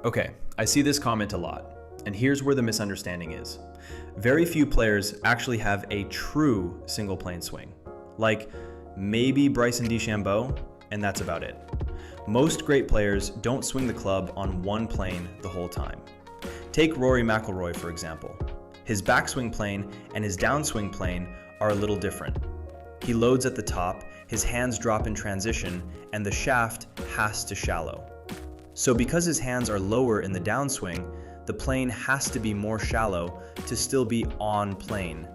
Okay, I see this comment a lot, and here's where the misunderstanding is. Very few players actually have a true single plane swing. Like maybe Bryson DeChambeau, and that's about it. Most great players don't swing the club on one plane the whole time. Take Rory McIlroy, for example. His backswing plane and his downswing plane are a little different. He loads at the top, his hands drop in transition, and the shaft has to shallow. So because his hands are lower in the downswing, the plane has to be more shallow to still be on plane.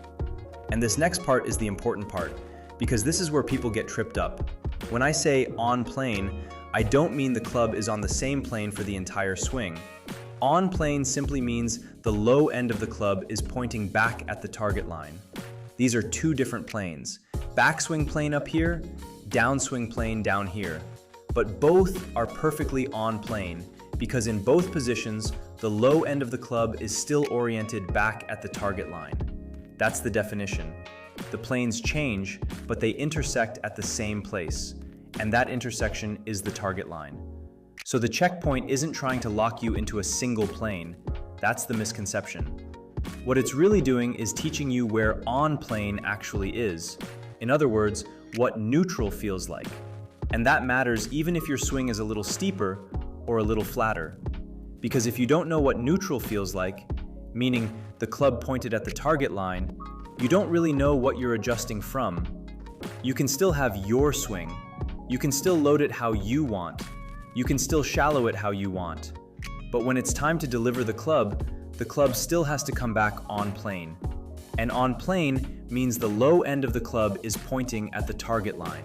And this next part is the important part, because this is where people get tripped up. When I say on plane, I don't mean the club is on the same plane for the entire swing. On plane simply means the low end of the club is pointing back at the target line. These are two different planes. Backswing plane up here, downswing plane down here. But both are perfectly on plane because in both positions, the low end of the club is still oriented back at the target line. That's the definition. The planes change, but they intersect at the same place, and that intersection is the target line. So the checkpoint isn't trying to lock you into a single plane. That's the misconception. What it's really doing is teaching you where on plane actually is. In other words, what neutral feels like. And that matters even if your swing is a little steeper or a little flatter. Because if you don't know what neutral feels like, meaning the club pointed at the target line, you don't really know what you're adjusting from. You can still have your swing. You can still load it how you want. You can still shallow it how you want. But when it's time to deliver the club still has to come back on plane. And on plane means the low end of the club is pointing at the target line.